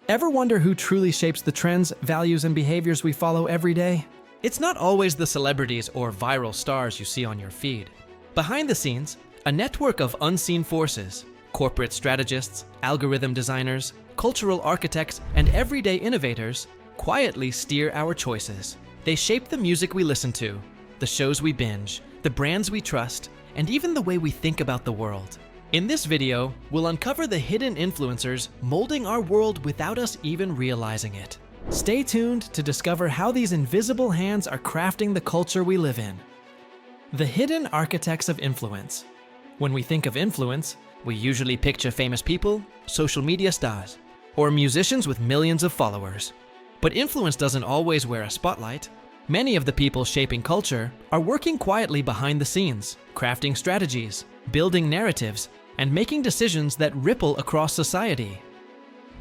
Ever wonder who truly shapes the trends, values, and behaviors we follow every day? It's not always the celebrities or viral stars you see on your feed. Behind the scenes, a network of unseen forces, corporate strategists, algorithm designers, cultural architects, and everyday innovators quietly steer our choices. They shape the music we listen to, the shows we binge, the brands we trust, and even the way we think about the world. In this video, we'll uncover the hidden influencers molding our world without us even realizing it. Stay tuned to discover how these invisible hands are crafting the culture we live in. The hidden architects of influence. When we think of influence, we usually picture famous people, social media stars, or musicians with millions of followers. But influence doesn't always wear a spotlight. Many of the people shaping culture are working quietly behind the scenes, crafting strategies, building narratives, and making decisions that ripple across society.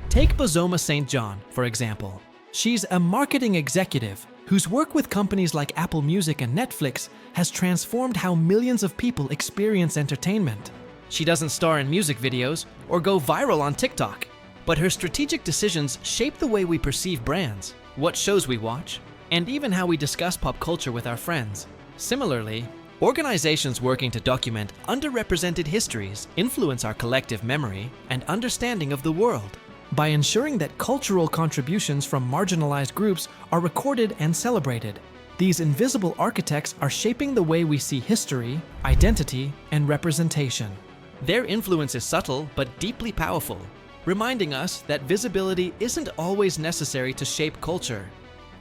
Take Bozoma St. John, for example. She's a marketing executive whose work with companies like Apple Music and Netflix has transformed how millions of people experience entertainment. She doesn't star in music videos or go viral on TikTok, but her strategic decisions shape the way we perceive brands, what shows we watch, and even how we discuss pop culture with our friends. Similarly, organizations working to document underrepresented histories influence our collective memory and understanding of the world. By ensuring that cultural contributions from marginalized groups are recorded and celebrated, these invisible architects are shaping the way we see history, identity, and representation. Their influence is subtle but deeply powerful, reminding us that visibility isn't always necessary to shape culture.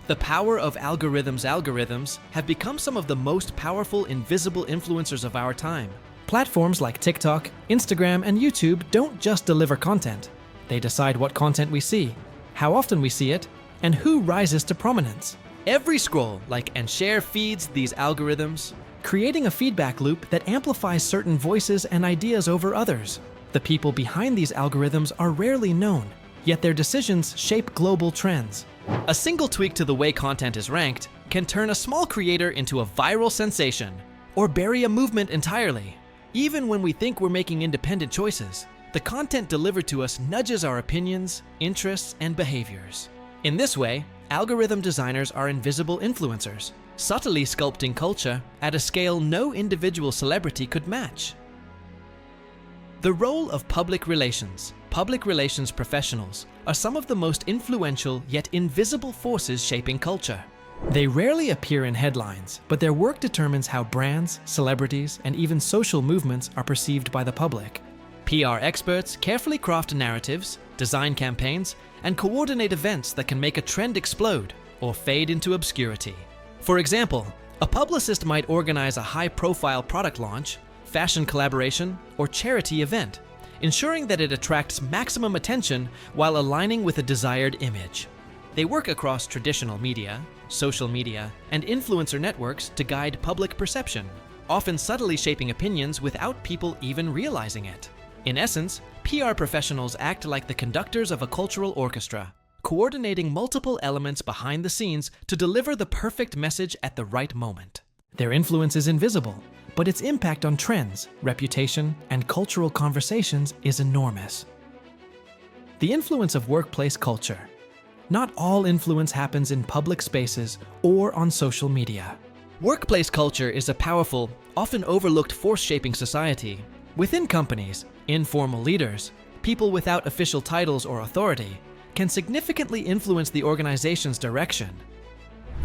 The power of algorithms have become some of the most powerful invisible influencers of our time. Platforms like TikTok, Instagram, and YouTube don't just deliver content. They decide what content we see, how often we see it, and who rises to prominence. Every scroll, like and share feeds these algorithms, creating a feedback loop that amplifies certain voices and ideas over others. The people behind these algorithms are rarely known, yet their decisions shape global trends. A single tweak to the way content is ranked can turn a small creator into a viral sensation, or bury a movement entirely. Even when we think we're making independent choices, the content delivered to us nudges our opinions, interests, and behaviors. In this way, algorithm designers are invisible influencers, subtly sculpting culture at a scale no individual celebrity could match. The role of public relations professionals are some of the most influential yet invisible forces shaping culture. They rarely appear in headlines, but their work determines how brands, celebrities, and even social movements are perceived by the public. PR experts carefully craft narratives, design campaigns, and coordinate events that can make a trend explode or fade into obscurity. For example, a publicist might organize a high-profile product launch, fashion collaboration, or charity event, ensuring that it attracts maximum attention while aligning with a desired image. They work across traditional media, social media, and influencer networks to guide public perception, often subtly shaping opinions without people even realizing it. In essence, PR professionals act like the conductors of a cultural orchestra, coordinating multiple elements behind the scenes to deliver the perfect message at the right moment. Their influence is invisible, but its impact on trends, reputation, and cultural conversations is enormous. The influence of workplace culture. Not all influence happens in public spaces or on social media. Workplace culture is a powerful, often overlooked force shaping society. Within companies, informal leaders, people without official titles or authority, can significantly influence the organization's direction.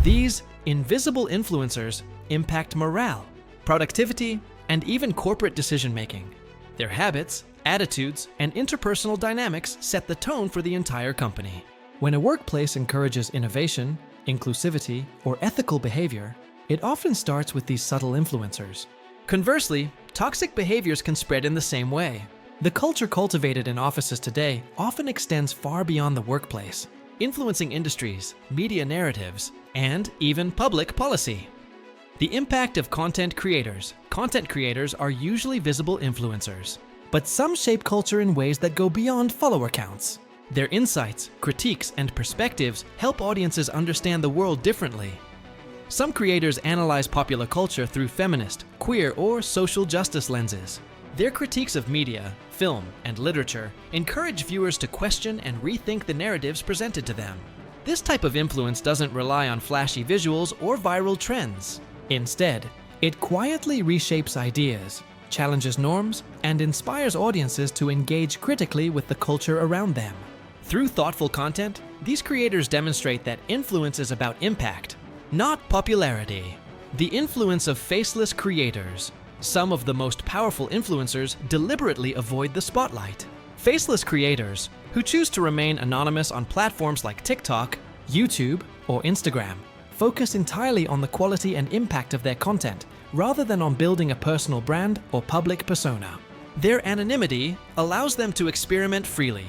These invisible influencers impact morale, productivity, and even corporate decision-making. Their habits, attitudes, and interpersonal dynamics set the tone for the entire company. When a workplace encourages innovation, inclusivity, or ethical behavior, it often starts with these subtle influencers. Conversely, toxic behaviors can spread in the same way. The culture cultivated in offices today often extends far beyond the workplace, influencing industries, media narratives, and even public policy. The impact of content creators. Content creators are usually visible influencers, but some shape culture in ways that go beyond follower counts. Their insights, critiques, and perspectives help audiences understand the world differently. Some creators analyze popular culture through feminist, queer, or social justice lenses. Their critiques of media, film, and literature encourage viewers to question and rethink the narratives presented to them. This type of influence doesn't rely on flashy visuals or viral trends. Instead, it quietly reshapes ideas, challenges norms, and inspires audiences to engage critically with the culture around them. Through thoughtful content, these creators demonstrate that influence is about impact, not popularity. The influence of faceless creators. Some of the most powerful influencers deliberately avoid the spotlight. Faceless creators, who choose to remain anonymous on platforms like TikTok, YouTube, or Instagram, focus entirely on the quality and impact of their content rather than on building a personal brand or public persona. Their anonymity allows them to experiment freely,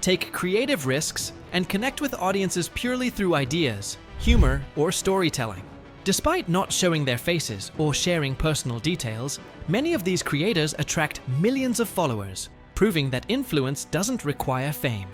take creative risks, and connect with audiences purely through ideas, humor, or storytelling. Despite not showing their faces or sharing personal details, many of these creators attract millions of followers, proving that influence doesn't require fame.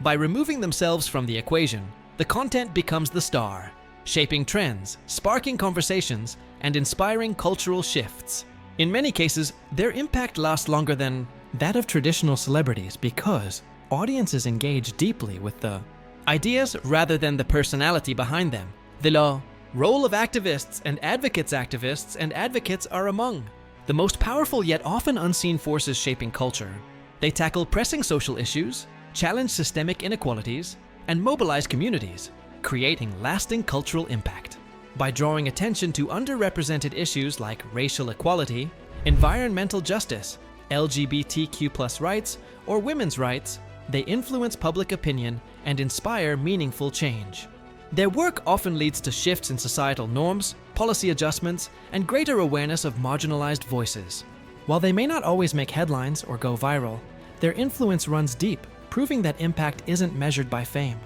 By removing themselves from the equation, the content becomes the star, shaping trends, sparking conversations, and inspiring cultural shifts. In many cases, their impact lasts longer than that of traditional celebrities because audiences engage deeply with the ideas rather than the personality behind them. The role of activists and advocates are among the most powerful yet often unseen forces shaping culture. They tackle pressing social issues, challenge systemic inequalities, and mobilize communities, creating lasting cultural impact. By drawing attention to underrepresented issues like racial equality, environmental justice, LGBTQ+ rights, or women's rights, they influence public opinion and inspire meaningful change. Their work often leads to shifts in societal norms, policy adjustments, and greater awareness of marginalized voices. While they may not always make headlines or go viral, their influence runs deep, proving that impact isn't measured by fame.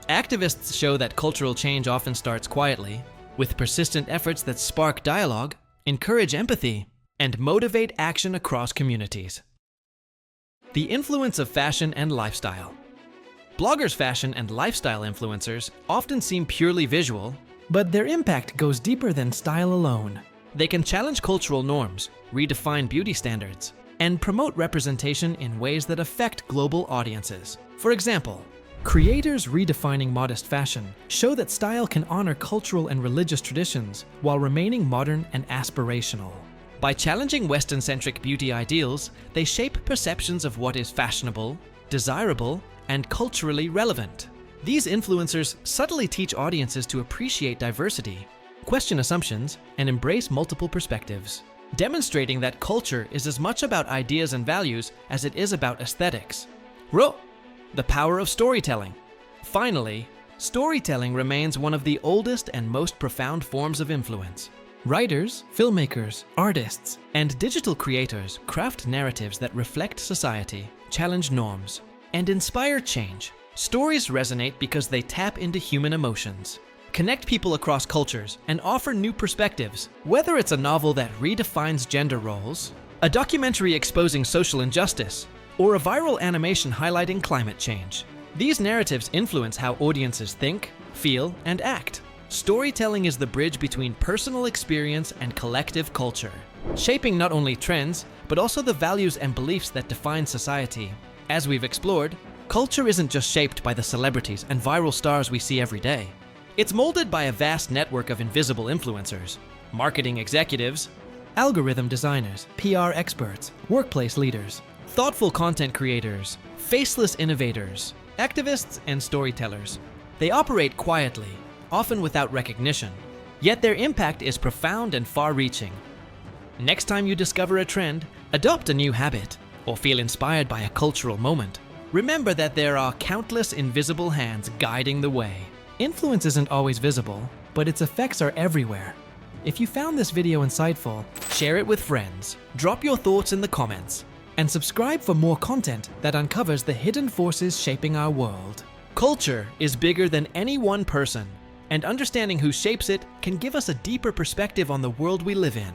Activists show that cultural change often starts quietly, with persistent efforts that spark dialogue, encourage empathy, and motivate action across communities. The influence of fashion and lifestyle. Bloggers, fashion, and lifestyle influencers often seem purely visual, but their impact goes deeper than style alone. They can challenge cultural norms, redefine beauty standards, and promote representation in ways that affect global audiences. For example, creators redefining modest fashion show that style can honor cultural and religious traditions while remaining modern and aspirational. By challenging Western-centric beauty ideals, they shape perceptions of what is fashionable, desirable, and culturally relevant. These influencers subtly teach audiences to appreciate diversity, question assumptions, and embrace multiple perspectives, demonstrating that culture is as much about ideas and values as it is about aesthetics. The power of storytelling. Finally, storytelling remains one of the oldest and most profound forms of influence. Writers, filmmakers, artists, and digital creators craft narratives that reflect society, challenge norms, and inspire change. Stories resonate because they tap into human emotions, connect people across cultures, and offer new perspectives. Whether it's a novel that redefines gender roles, a documentary exposing social injustice, or a viral animation highlighting climate change, these narratives influence how audiences think, feel, and act. Storytelling is the bridge between personal experience and collective culture, shaping not only trends, but also the values and beliefs that define society. As we've explored, culture isn't just shaped by the celebrities and viral stars we see every day. It's molded by a vast network of invisible influencers, marketing executives, algorithm designers, PR experts, workplace leaders, thoughtful content creators, faceless innovators, activists, and storytellers. They operate quietly, often without recognition, yet their impact is profound and far-reaching. Next time you discover a trend, adopt a new habit, or feel inspired by a cultural moment, remember that there are countless invisible hands guiding the way. Influence isn't always visible, but its effects are everywhere. If you found this video insightful, share it with friends, drop your thoughts in the comments, and subscribe for more content that uncovers the hidden forces shaping our world. Culture is bigger than any one person, and understanding who shapes it can give us a deeper perspective on the world we live in.